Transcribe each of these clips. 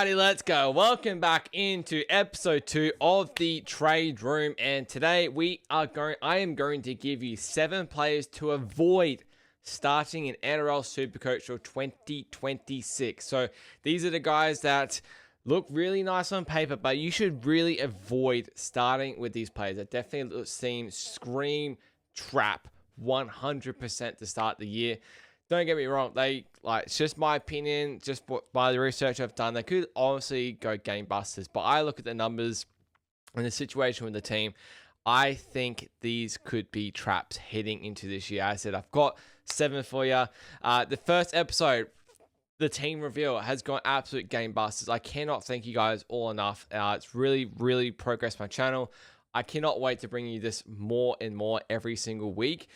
Alrighty, let's go. Welcome back into episode 2 of the Trade Room, and today I am going to give you 7 players to avoid starting in NRL Supercoach for 2026. So these are the guys that look really nice on paper, but you should really avoid starting with these players. That definitely scream trap 100% to start the year. Don't get me wrong, it's just my opinion, just by the research I've done, they could honestly go gangbusters, but I look at the numbers and the situation with the team, I think these could be traps heading into this year. I said I've got 7 for you. The first episode, the team reveal, has gone absolute gangbusters. I cannot thank you guys all enough. It's really progressed my channel. I cannot wait to bring you this more and more every single week,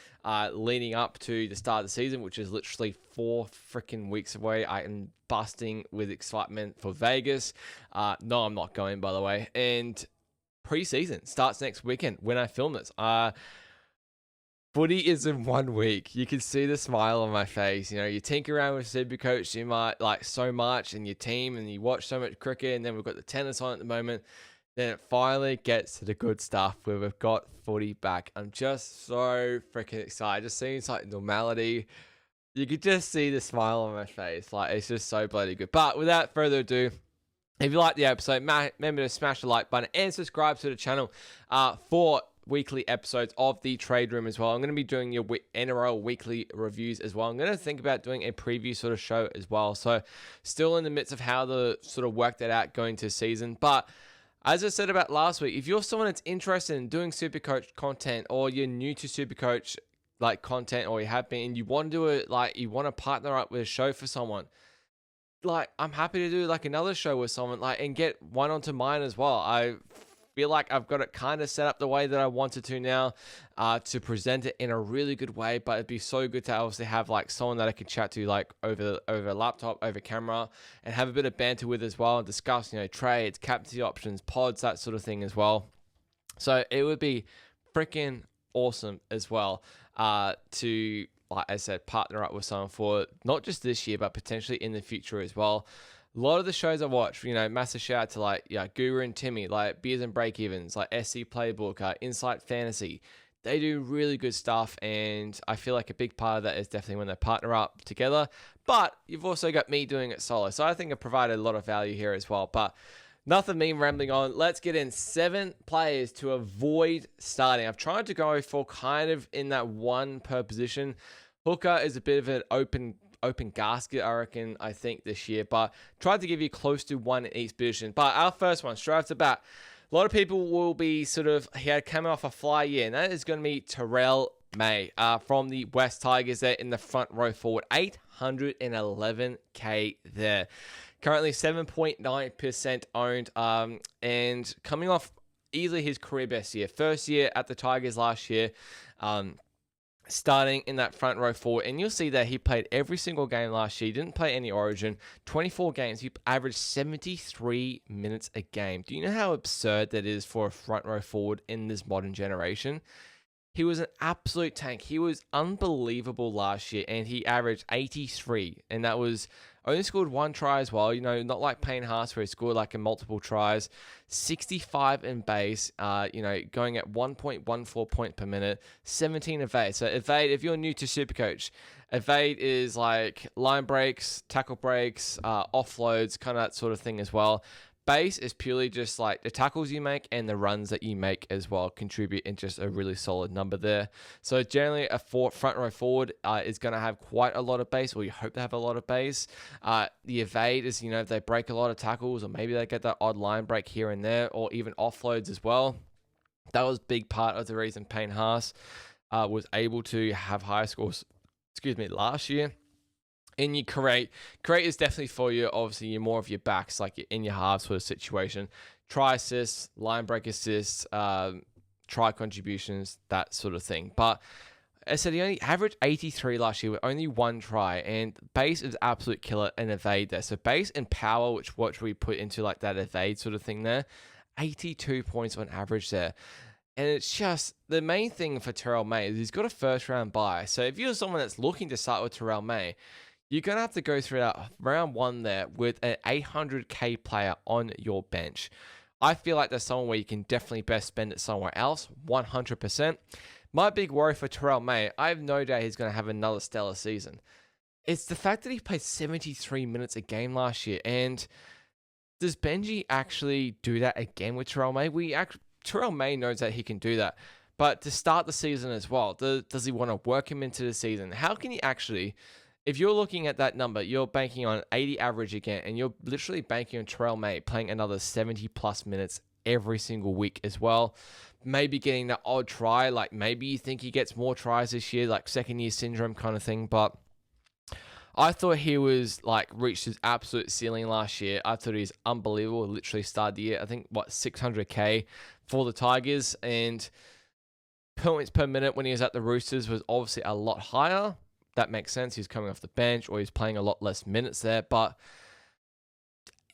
leading up to the start of the season, which is literally 4 freaking weeks away. I am busting with excitement for Vegas. No, I'm not going, by the way. And preseason starts next weekend when I film this. Footy is in 1 week. You can see the smile on my face. You know, you tinker around with Supercoach, you might like so much in your team, and you watch so much cricket, and then we've got the tennis on at the moment. Then it finally gets to the good stuff where we've got footy back. I'm just so freaking excited. Just seeing like normality. You could just see the smile on my face. Like, it's just so bloody good. But without further ado, if you like the episode, remember to smash the like button and subscribe to the channel for weekly episodes of the Trade Room as well. I'm going to be doing your NRL weekly reviews as well. I'm going to think about doing a preview sort of show as well. So still in the midst of how to sort of work that out going to season. But as I said about last week, if you're someone that's interested in doing Supercoach content, or you're new to Supercoach like content, or you have been, and you want to do it, like you want to partner up with a show for someone, like I'm happy to do like another show with someone, like, and get one onto mine as well. I feel like I've got it kind of set up the way that I wanted to now, to present it in a really good way. But it'd be so good to obviously have like someone that I could chat to like over a laptop, over camera, and have a bit of banter with as well, and discuss, you know, trades, captaincy options, pods, that sort of thing as well. So it would be freaking awesome as well, to, like I said, partner up with someone for not just this year, but potentially in the future as well. A lot of the shows I watch, you know, massive shout out to like, Guru and Timmy, like Beers and Break Evens, like SC Playbook, Insight Fantasy. They do really good stuff, and I feel like a big part of that is definitely when they partner up together. But you've also got me doing it solo, so I think I've provided a lot of value here as well. But nothing me rambling on. Let's get in 7 players to avoid starting. I've tried to go for kind of in that 1 per position. Hooker is a bit of an open gasket, I think, this year, but tried to give you close to 1 in each position. But our first one, straight off the bat, a lot of people will be he had coming off a fly year, and that is going to be Terrell May from the West Tigers there in the front row forward. 811k there. Currently 7.9% owned, and coming off easily his career best year. First year at the Tigers last year, starting in that front row forward, and you'll see that he played every single game last year. He didn't play any Origin. 24 games. He averaged 73 minutes a game. Do you know how absurd that is for a front row forward in this modern generation? He was an absolute tank. He was unbelievable last year, and he averaged 83, and that was only scored 1 try as well. You know, not like Payne Haas where he scored like in multiple tries. 65 in base, you know, going at 1.14 point per minute, 17 evade. So evade, if you're new to Supercoach, evade is like line breaks, tackle breaks, offloads, kind of that sort of thing as well. Base is purely just like the tackles you make and the runs that you make as well contribute in just a really solid number there. So generally a front row forward is going to have quite a lot of base, or you hope to have a lot of base. The evade is, you know, if they break a lot of tackles, or maybe they get that odd line break here and there, or even offloads as well. That was a big part of the reason Payne Haas was able to have higher scores, last year. In your create is definitely for you. Obviously, you're more of your backs, like you're in your halves sort of situation. Try assists, line break assists, try contributions, that sort of thing. But I said he only averaged 83 last year with only 1 try, and base is absolute killer and evade there. So base and power, which we put into like that evade sort of thing there, 82 points on average there. And it's just the main thing for Terrell May is he's got a first round bye. So if you're someone that's looking to start with Terrell May, you're going to have to go through that round one there with an 800k player on your bench. I feel like there's someone where you can definitely best spend it somewhere else, 100%. My big worry for Terrell May, I have no doubt he's going to have another stellar season. It's the fact that he played 73 minutes a game last year. And does Benji actually do that again with Terrell May? Terrell May knows that he can do that. But to start the season as well, does he want to work him into the season? How can he actually, if you're looking at that number, you're banking on 80 average again, and you're literally banking on Terrell May playing another 70 plus minutes every single week as well. Maybe getting that odd try, like maybe you think he gets more tries this year, like second year syndrome kind of thing. But I thought he was like reached his absolute ceiling last year. I thought he was unbelievable. Literally started the year, I think, 600k for the Tigers, and points per minute when he was at the Roosters was obviously a lot higher. That makes sense. He's coming off the bench, or he's playing a lot less minutes there. But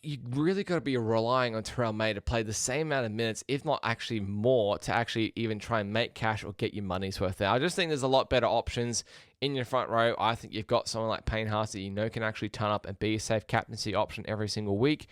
you really got to be relying on Terrell May to play the same amount of minutes, if not actually more, to actually even try and make cash or get your money's worth there. I just think there's a lot better options in your front row. I think you've got someone like Payne Haas that you know can actually turn up and be a safe captaincy option every single week.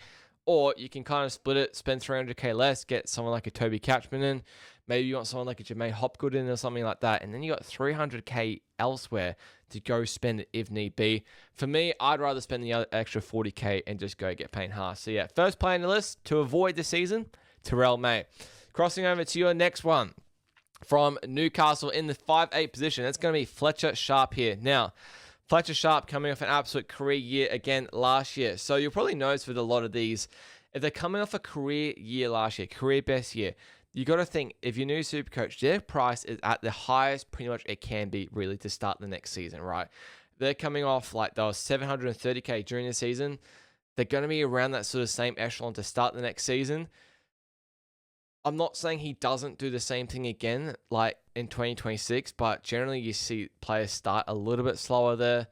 Or you can kind of split it, spend 300k less, get someone like a Toby Catchman in. Maybe you want someone like a Jermaine Hopgood in or something like that. And then you got 300k elsewhere to go spend it if need be. For me, I'd rather spend the other extra 40k and just go get Payne Haas. So yeah, first player on the list to avoid the season, Terrell May. Crossing over to your next one from Newcastle in the 5'8 position. That's going to be Fletcher Sharp here. Now, Fletcher Sharp coming off an absolute career year again last year. So you'll probably notice with a lot of these, if they're coming off a career year last year, career best year, you got to think, if you're new Supercoach, their price is at the highest pretty much it can be really to start the next season, right? They're coming off like they were 730k during the season. They're going to be around that sort of same echelon to start the next season. I'm not saying he doesn't do the same thing again, like in 2026, but generally you see players start a little bit slower there.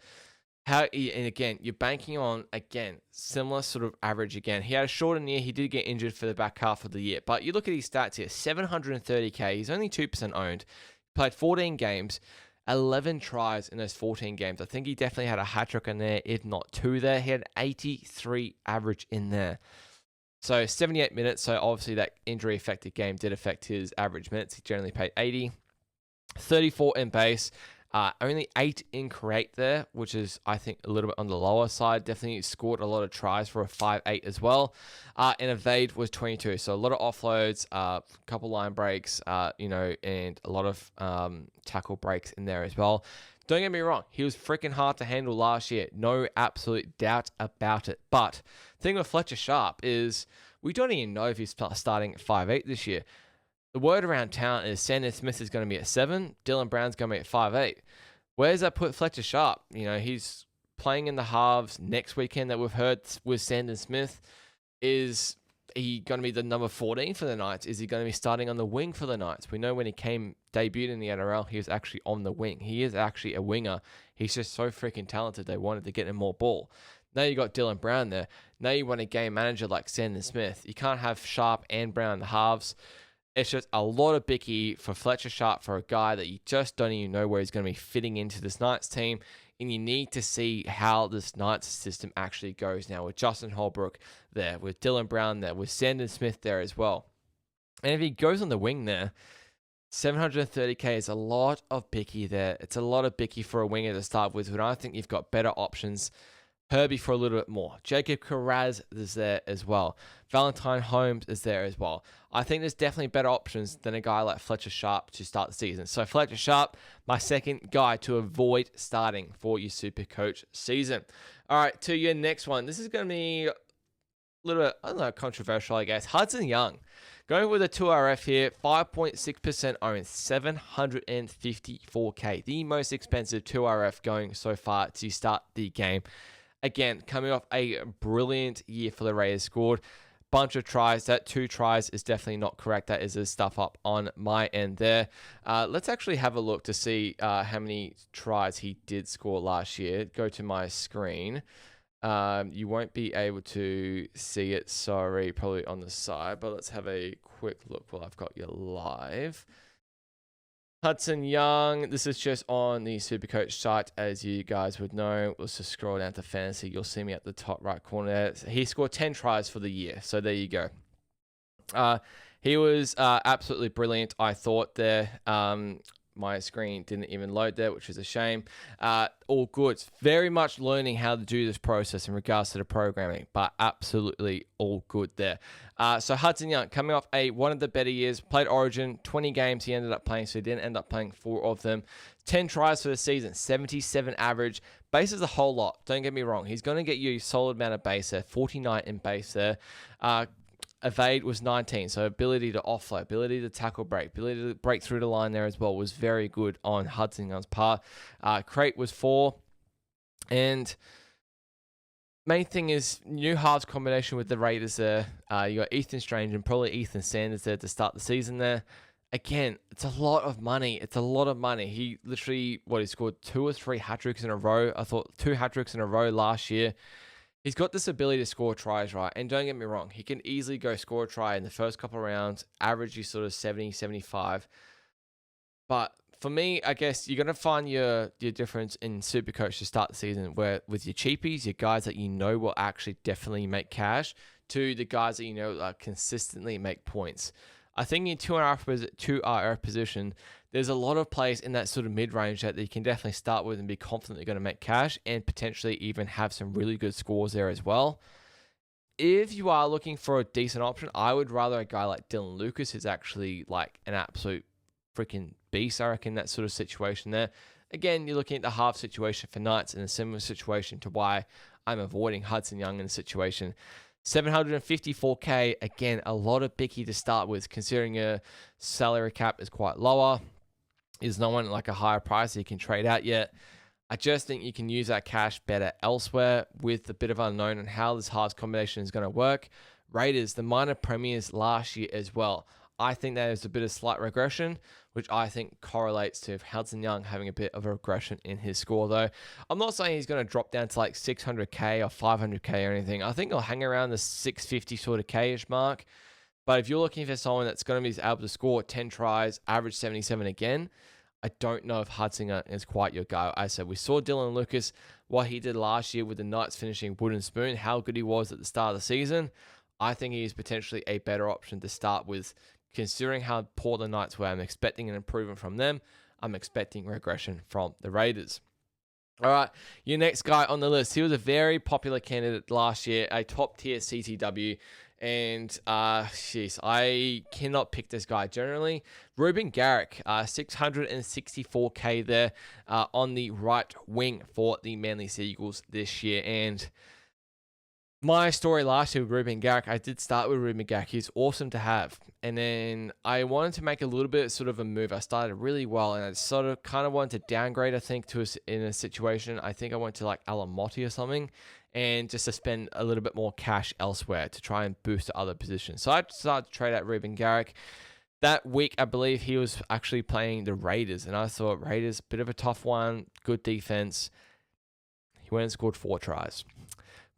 And again, you're banking on, again, similar sort of average again. He had a shortened year. He did get injured for the back half of the year. But you look at his stats here, 730k. He's only 2% owned. Played 14 games, 11 tries in those 14 games. I think he definitely had a hat-trick in there, if not two there. He had 83 average in there. So 78 minutes. So obviously that injury-affected game did affect his average minutes. He generally played 80. 34 in base. Only 8 in create there, which is, I think, a little bit on the lower side. Definitely scored a lot of tries for a 5'8 as well. And evade was 22. So a lot of offloads, a couple line breaks, and a lot of tackle breaks in there as well. Don't get me wrong, he was freaking hard to handle last year. No absolute doubt about it. But the thing with Fletcher Sharp is we don't even know if he's starting at 5'8 this year. The word around town is Sandon Smith is going to be at 7. Dylan Brown's going to be at 5'8. Where does that put Fletcher Sharp? He's playing in the halves next weekend that we've heard with Sandon Smith. Is he going to be the number 14 for the Knights? Is he going to be starting on the wing for the Knights? We know when he debuted in the NRL, he was actually on the wing. He is actually a winger. He's just so freaking talented. They wanted to get him more ball. Now you got Dylan Brown there. Now you want a game manager like Sandon Smith. You can't have Sharp and Brown in the halves. It's just a lot of bicky for Fletcher Sharp for a guy that you just don't even know where he's going to be fitting into this Knights team. And you need to see how this Knights system actually goes now with Justin Holbrook there, with Dylan Brown there, with Sandon Smith there as well. And if he goes on the wing there, 730k is a lot of bicky there. It's a lot of bicky for a winger to start with, but I think you've got better options. Herbie for a little bit more. Jacob Carraz is there as well. Valentine Holmes is there as well. I think there's definitely better options than a guy like Fletcher Sharp to start the season. So Fletcher Sharp, my second guy to avoid starting for your Supercoach season. All right, to your next one. This is going to be a little bit, I don't know, controversial, I guess. Hudson Young. Going with a 2RF here, 5.6% owned, 754k. The most expensive 2RF going so far to start the game. Again, coming off a brilliant year for the Raiders, scored bunch of tries. That 2 tries is definitely not correct. That is a stuff up on my end there. Let's actually have a look to see how many tries he did score last year. Go to my screen. You won't be able to see it, sorry, probably on the side, but let's have a quick look while I've got you live. Hudson Young, this is just on the Supercoach site, as you guys would know. Let's just scroll down to fantasy. You'll see me at the top right corner there. He scored 10 tries for the year, so there you go. He was absolutely brilliant, I thought there. My screen didn't even load there, which is a shame. All good. Very much learning how to do this process in regards to the programming, but absolutely all good there. So Hudson Young, coming off one of the better years, played Origin, 20 games he ended up playing, so he didn't end up playing 4 of them. 10 tries for the season, 77 average. Base is a whole lot, don't get me wrong. He's going to get you a solid amount of base there, 49 in base there. Evade was 19, so ability to offload, ability to tackle break, ability to break through the line there as well was very good on Hudson Young's part. Crate was 4, and main thing is new halves combination with the Raiders there. You got Ethan Strange and probably Ethan Sanders there to start the season there. Again, it's a lot of money. It's a lot of money. He literally, he scored 2 or 3 hat-tricks in a row. I thought 2 hat-tricks in a row last year. He's got this ability to score tries, right? And don't get me wrong, he can easily go score a try in the first couple of rounds, average you sort of 70, 75. But for me, I guess you're going to find your difference in Supercoach to start the season, where with your cheapies, your guys that you know will actually definitely make cash, to the guys that you know consistently make points. I think in 2RF position, there's a lot of players in that sort of mid-range that you can definitely start with and be confident they're going to make cash and potentially even have some really good scores there as well. If you are looking for a decent option, I would rather a guy like Dylan Lucas, who's actually like an absolute freaking beast, I reckon, that sort of situation there. Again, you're looking at the half situation for Knights in a similar situation to why I'm avoiding Hudson Young in the situation. 754k, again, a lot of bicky to start with, considering your salary cap is quite lower. Is no one like a higher price that you can trade out yet. I just think you can use that cash better elsewhere with a bit of unknown on how this halves combination is going to work. Raiders, the minor premiers last year as well. I think there is a bit of slight regression, which I think correlates to Hudson Young having a bit of a regression in his score, though. I'm not saying he's going to drop down to like 600k or 500k or anything. I think he'll hang around the 650 sort of k-ish mark. But if you're looking for someone that's going to be able to score 10 tries, average 77 again, I don't know if Hudson Young is quite your guy. As I said, we saw Dylan Lucas, what he did last year with the Knights finishing wooden spoon, how good he was at the start of the season. I think he is potentially a better option to start with, considering how poor the Knights were. I'm expecting an improvement from them. I'm expecting regression from the Raiders. All right, your next guy on the list. He was a very popular candidate last year, a top-tier CTW. And, I cannot pick this guy generally. Ruben Garrick, 664k there on the right wing for the Manly Seagulls this year. And my story last year with Ruben Garrick, I did start with Ruben Garrick. He's awesome to have. And then I wanted to make a little bit sort of a move. I started really well, and I sort of kind of wanted to downgrade, I think, in a situation. I think I went to like Alamotti or something, and just to spend a little bit more cash elsewhere to try and boost to other positions. So I started to trade out Ruben Garrick. That week, I believe he was actually playing the Raiders, and I thought Raiders, bit of a tough one, good defense. He went and scored 4 tries.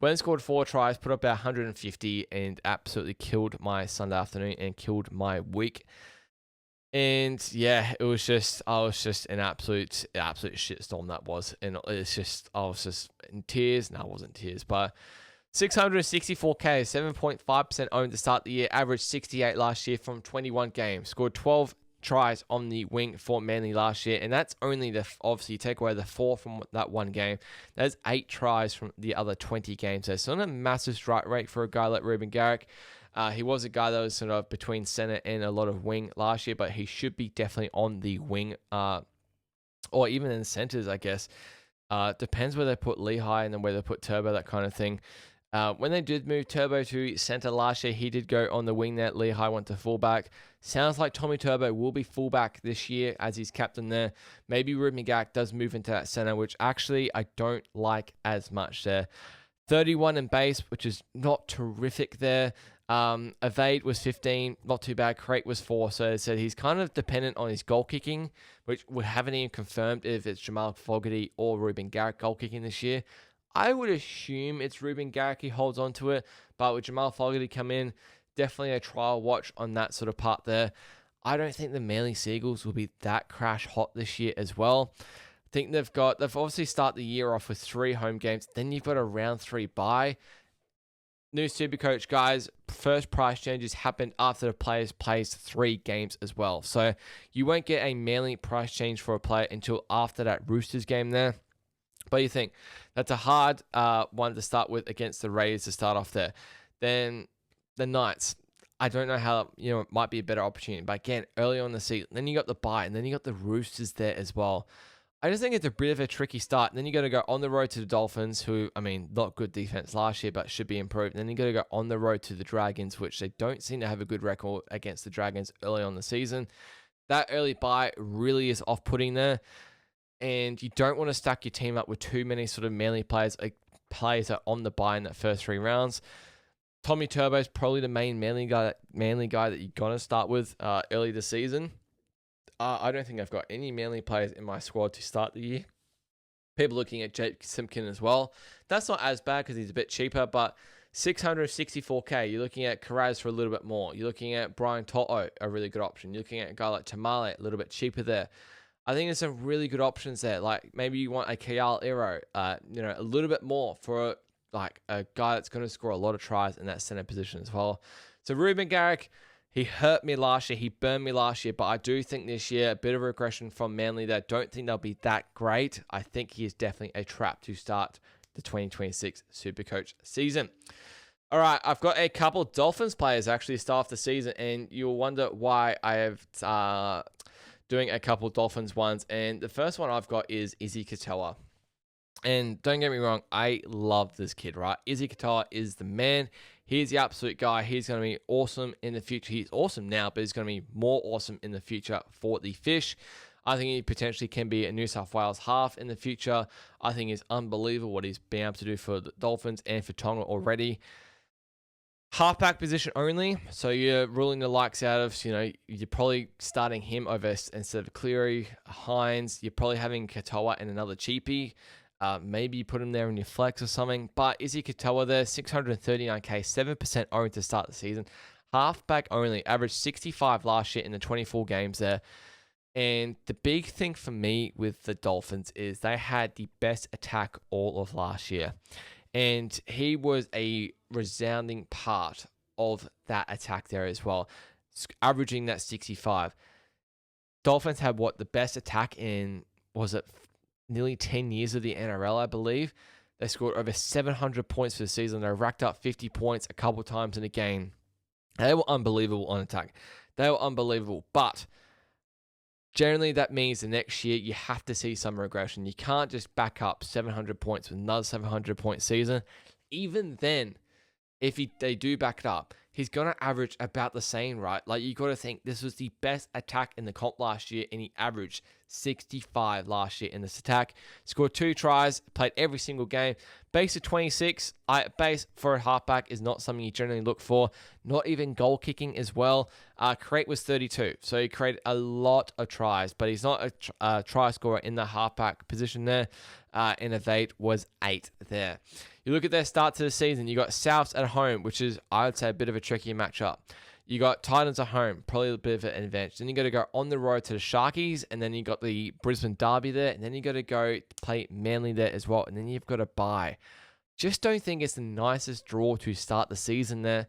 Went and scored 4 tries, put up about 150, and absolutely killed my Sunday afternoon and killed my week. And yeah, I was just an absolute shitstorm that was. And it's just, I was just in tears. No, I wasn't in tears, but 664k, 7.5% owned to start the year, averaged 68 last year from 21 games, scored 12 tries on the wing for Manly last year, and that's only obviously you take away the 4 from that one game. That's 8 tries from the other 20 games there. So not a massive strike rate for a guy like Ruben Garrick. He was a guy that was sort of between center and a lot of wing last year, but he should be definitely on the wing, or even in the centers, I guess. Depends where they put Lehigh and then where they put Turbo, that kind of thing. When they did move Turbo to center last year, he did go on the wing there. Lehigh went to fullback. Sounds like Tommy Turbo will be fullback this year as he's captain there. Maybe Ruben Garrick does move into that center, which actually I don't like as much there. 31 in base, which is not terrific there. Evade was 15, not too bad. Crate was 4, so I said he's kind of dependent on his goal kicking, which we haven't even confirmed if it's Jamal Fogarty or Ruben Garrick goal kicking this year. I would assume it's Ruben Garrick, he holds on to it, but with Jamal Fogarty come in, definitely a trial watch on that sort of part there. I don't think the Manly Seagulls will be that crash hot this year as well. I think they've obviously started the year off with 3 home games. Then you've got a round 3 bye. New Supercoach, guys, first price changes happened after the players plays 3 games as well. So you won't get a Manly price change for a player until after that Roosters game there. But you think that's a hard one to start with against the Raiders to start off there. Then the Knights, I don't know how, it might be a better opportunity. But again, early on in the season, then you got the bye, and then you got the Roosters there as well. I just think it's a bit of a tricky start. And then you got to go on the road to the Dolphins, who, not good defense last year, but should be improved. And then you got to go on the road to the Dragons, which they don't seem to have a good record against the Dragons early on the season. That early bye really is off-putting there. And you don't want to stack your team up with too many sort of Manly players, players that are on the bye in that first 3 rounds. Tommy Turbo is probably the main Manly guy that you're going to start with early this season. I don't think I've got any Manly players in my squad to start the year. People looking at Jake Simpkin as well. That's not as bad because he's a bit cheaper, but 664k. You're looking at Karaz for a little bit more. You're looking at Brian Toto, a really good option. You're looking at a guy like Tamale, a little bit cheaper there. I think there's some really good options there. Like maybe you want a Kayal Iro, a little bit more for like a guy that's going to score a lot of tries in that center position as well. So Ruben Garrick, he hurt me last year. He burned me last year, but I do think this year a bit of regression from Manly. That don't think they'll be that great. I think he is definitely a trap to start the 2026 Supercoach season. All right, I've got a couple Dolphins players actually start off the season, and you'll wonder why I have doing a couple Dolphins ones. And the first one I've got is Izzy Katoa. And don't get me wrong, I love this kid, right? Izzy Katoa is the man. He's the absolute guy. He's going to be awesome in the future. He's awesome now, but he's going to be more awesome in the future for the Fish. I think he potentially can be a New South Wales half in the future. I think it's unbelievable what he's been able to do for the Dolphins and for Tonga already. Halfback position only, so you're ruling the likes out of, you're probably starting him over instead of Cleary, Hines. You're probably having Katoa and another cheapie. Maybe you put him there in your flex or something. But Izzy Katoa there, 639k, 7% owned to start the season. Halfback only, averaged 65 last year in the 24 games there. And the big thing for me with the Dolphins is they had the best attack all of last year. And he was a resounding part of that attack there as well, averaging that 65. Dolphins had the best attack in, was it nearly 10 years of the NRL, I believe. They scored over 700 points for the season. They racked up 50 points a couple times in a game. They were unbelievable on attack. They were unbelievable. But generally, that means the next year you have to see some regression. You can't just back up 700 points with another 700-point season. Even then, if they do back it up, he's going to average about the same, right? Like, you got to think this was the best attack in the comp last year, and he averaged 65 last year in this attack. Scored 2 tries, played every single game. Base of 26, base for a halfback is not something you generally look for. Not even goal kicking as well. Create was 32, so he created a lot of tries, but he's not a try scorer in the halfback position there. Innovate was 8 there. You look at their start to the season, you got Souths at home, which is, I would say, a bit of a tricky matchup. You got Titans at home, probably a bit of an advantage. Then you got to go on the road to the Sharkies, and then you got the Brisbane Derby there, and then you got to go play Manly there as well, and then you've got to bye. Just don't think it's the nicest draw to start the season there.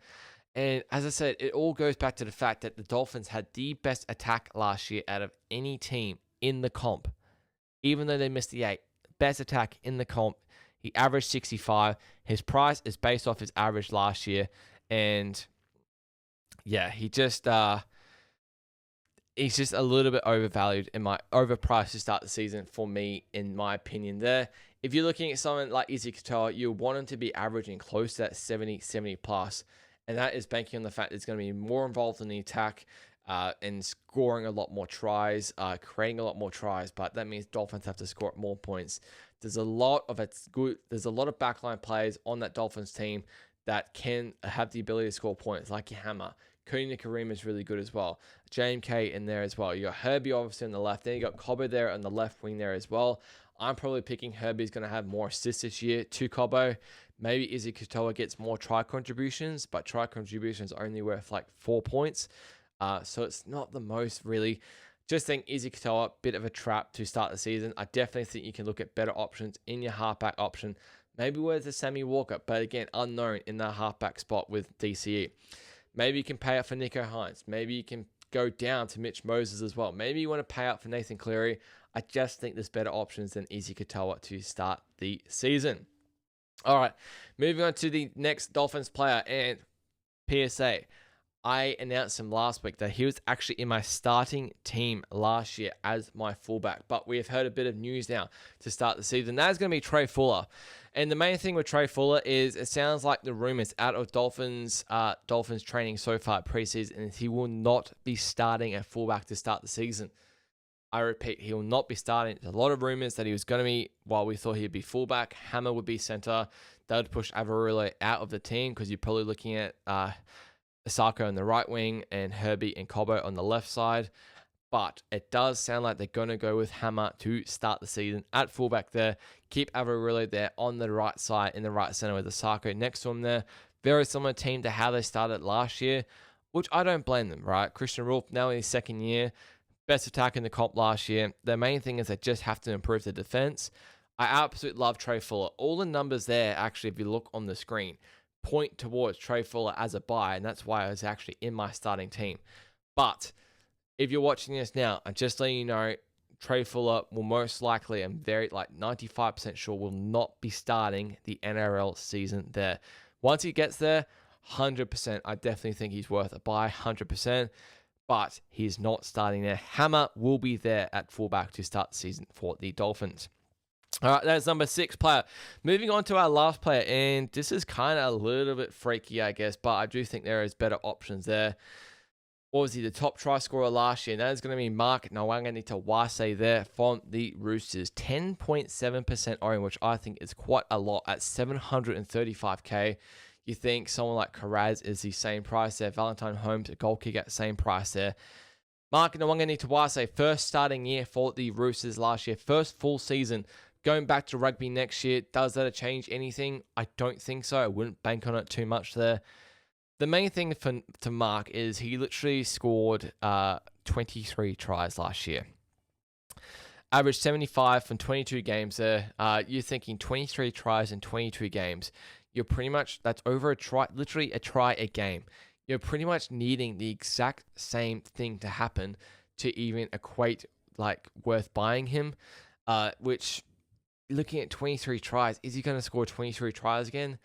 And as I said, it all goes back to the fact that the Dolphins had the best attack last year out of any team in the comp. Even though they missed the 8, best attack in the comp. He averaged 65. His price is based off his average last year. And yeah, he's just a little bit overvalued overpriced to start the season for me, in my opinion there. If you're looking at someone like Izzy Katoa, you want him to be averaging close to that 70 plus. And that is banking on the fact that he's going to be more involved in the attack and scoring a lot more tries, creating a lot more tries. But that means Dolphins have to score more points. There's a lot of backline players on that Dolphins team that can have the ability to score points, like your Hammer. Cody Kareem is really good as well. JMK in there as well. You got Herbie obviously on the left. Then you got Cobbo there on the left wing there as well. I'm probably picking Herbie's going to have more assists this year to Cobbo. Maybe Izzy Katoa gets more try contributions, but try contributions only worth like 4 points. So it's not the most really. Just think Izzy Katoa, bit of a trap to start the season. I definitely think you can look at better options in your halfback option. Maybe with a Sammy Walker, but again, unknown in that halfback spot with DCE. Maybe you can pay out for Nico Hines. Maybe you can go down to Mitch Moses as well. Maybe you want to pay out for Nathan Cleary. I just think there's better options than Izzy Katoa to start the season. All right, moving on to the next Dolphins player and PSA. I announced him last week that he was actually in my starting team last year as my fullback. But we have heard a bit of news now to start the season. That is going to be Trey Fuller. And the main thing with Trey Fuller is it sounds like the rumors out of Dolphins training so far preseason is he will not be starting at fullback to start the season. I repeat, he will not be starting. There's a lot of rumors that he was going to be, while we thought he'd be fullback, Hammer would be center. That would push Avarillo out of the team because you're probably looking at Asako on the right wing and Herbie and Cobo on the left side. But it does sound like they're going to go with Hammer to start the season at fullback there. Keep Avarillo there on the right side in the right center with Asako next to him there. Very similar team to how they started last year, which I don't blame them, right? Christian Rolfe now in his second year. Best attack in the comp last year. The main thing is they just have to improve the defense. I absolutely love Trey Fuller. All the numbers there, actually, if you look on the screen, point towards Trey Fuller as a buy, and that's why I was actually in my starting team. But if you're watching this now, I'm just letting you know, Trey Fuller will most likely, I'm very 95% sure, will not be starting the NRL season there. Once he gets there, 100%, I definitely think he's worth a buy, 100%. But he's not starting there. Hammer will be there at fullback to start the season for the Dolphins. All right, that's number 6 player. Moving on to our last player, and this is kind of a little bit freaky, I guess, but I do think there is better options there. What was he, the top try scorer last year? And that is going to be Mark Nawaqanitawase there from the Roosters. 10.7% owned, which I think is quite a lot at 735K. You think someone like Karaz is the same price there. Valentine Holmes, a goal kick at the same price there. Mark Nawaqanitawase, first starting year for the Roosters last year. First full season. Going back to rugby next year, does that change anything? I don't think so. I wouldn't bank on it too much there. The main thing to Mark is he literally scored 23 tries last year. Averaged 75 from 22 games there. You're thinking 23 tries in 22 games. You're pretty much, that's over a try, literally a try a game. You're pretty much needing the exact same thing to happen to even equate worth buying him, which looking at 23 tries, is he going to score 23 tries again?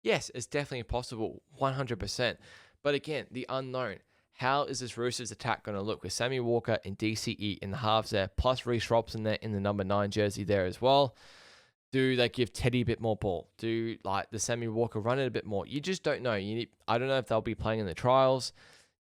Yes, it's definitely possible, 100%. But again, the unknown. How is this Roosters attack going to look with Sammy Walker and DCE in the halves there, plus Reece Robson there in the number 9 jersey there as well? Do they give Teddy a bit more ball? Do the Sammy Walker run it a bit more? You just don't know. I don't know if they'll be playing in the trials.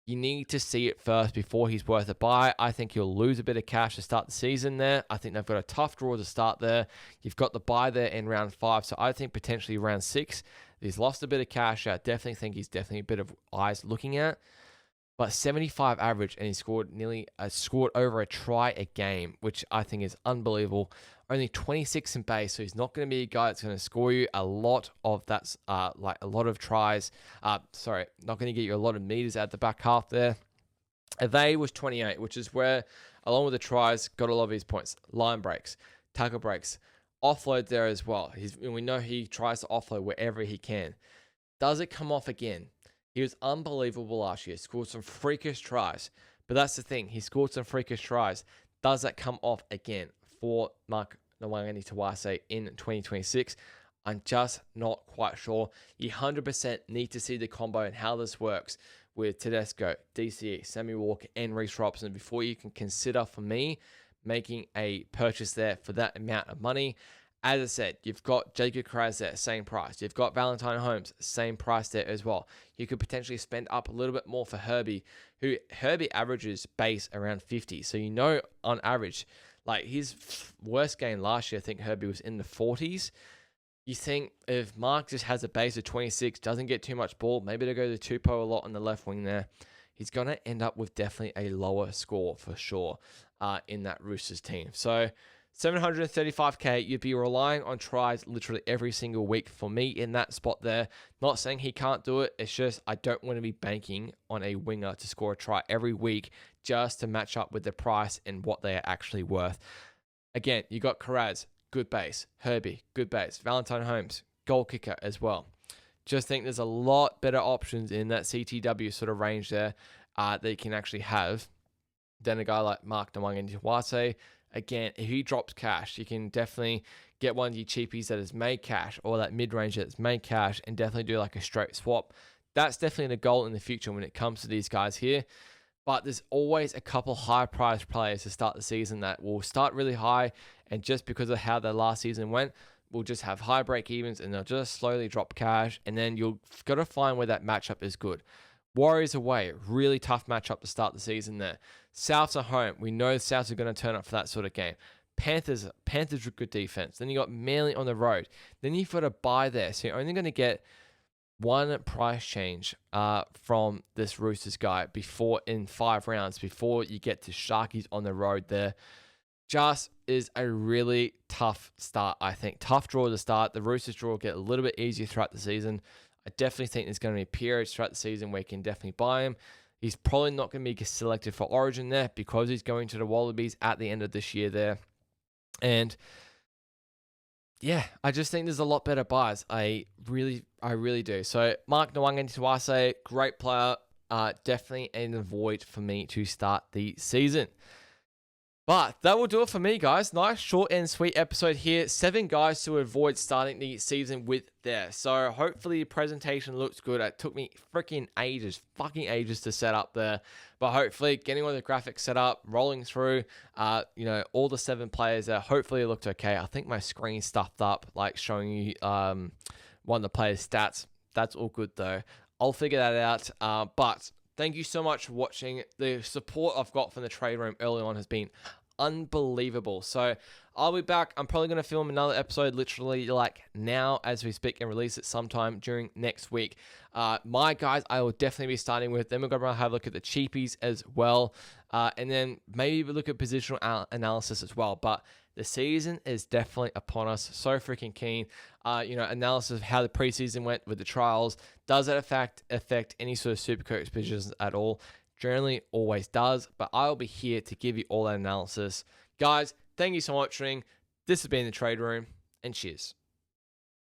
You need to see it first before he's worth a buy. I think he'll lose a bit of cash to start the season there. I think they've got a tough draw to start there. You've got the buy there in round 5, so I think potentially round 6. He's lost a bit of cash. I definitely think he's definitely a bit of eyes looking at. But 75 average, and he scored over a try a game, which I think is unbelievable. Only 26 in base, so he's not going to be a guy that's going to score you a lot of that, a lot of tries. Not going to get you a lot of meters at the back half there. They was 28, which is where, along with the tries, got a lot of his points. Line breaks, tackle breaks, offload there as well. We know he tries to offload wherever he can. Does it come off again? He was unbelievable last year. Scored some freakish tries. But that's the thing. He scored some freakish tries. Does that come off again for Mark Nawaqanitawase in 2026? I'm just not quite sure. You 100% need to see the combo and how this works with Tedesco, DCE, Sammy Walker, and Reece Robson before you can consider, for me, making a purchase there for that amount of money. As I said, you've got Jacob Karaz there, same price. You've got Valentine Holmes, same price there as well. You could potentially spend up a little bit more for Herbie, who Herbie averages base around 50. So on average, his worst game last year, I think Herbie was in the 40s. You think if Mark just has a base of 26, doesn't get too much ball, maybe they go to Tupou a lot on the left wing there, he's going to end up with definitely a lower score for sure in that Roosters team. So 735k, you'd be relying on tries literally every single week for me in that spot there. Not saying he can't do it. It's just I don't want to be banking on a winger to score a try every week just to match up with the price and what they are actually worth. Again, you got Karaz, good base. Herbie, good base. Valentine Holmes, goal kicker as well. Just think there's a lot better options in that CTW sort of range there that you can actually have than a guy like Mark Nawangiti. Again, if he drops cash, you can definitely get one of your cheapies that has made cash or that mid-range that's made cash and definitely do like a straight swap. That's definitely the goal in the future when it comes to these guys here. But there's always a couple high-priced players to start the season that will start really high, and just because of how their last season went, will just have high break-evens and they'll just slowly drop cash, and then you've got to find where that matchup is good. Warriors away, really tough matchup to start the season there. Souths at home, we know the Souths are going to turn up for that sort of game. Panthers with good defense. Then you got Manly on the road. Then you've got to buy there, so you're only going to get one price change from this Roosters guy in 5 rounds before you get to Sharkies on the road there. Just is a really tough start, I think. Tough draw to start. The Roosters draw will get a little bit easier throughout the season. I definitely think there's going to be periods throughout the season where you can definitely buy him. He's probably not going to be selected for Origin there because he's going to the Wallabies at the end of this year there. And yeah, I just think there's a lot better buys. I really do. So Mark Nawangiti, great player. Definitely an avoid for me to start the season. But that will do it for me, guys. Nice, short and sweet episode here. 7 guys to avoid starting the season with there. So hopefully the presentation looks good. It took me fucking ages to set up there. But hopefully getting all the graphics set up, rolling through, all the 7 players there, hopefully it looked okay. I think my screen stuffed up, like showing you one of the players' stats. That's all good though. I'll figure that out. But thank you so much for watching. The support I've got from the trade room early on has been unbelievable. So I'll be back. I'm probably going to film another episode literally like now as we speak and release it sometime during next week. My guys, I will definitely be starting with. Then we're going to have a look at the cheapies as well. And then maybe look at positional analysis as well. But the season is definitely upon us. So freaking keen. Analysis of how the preseason went with the trials. Does that affect any sort of Supercoach positions at all? Generally always does, but I'll be here to give you all that analysis. Guys, thank you so much for watching. This has been the Trade Room, and cheers.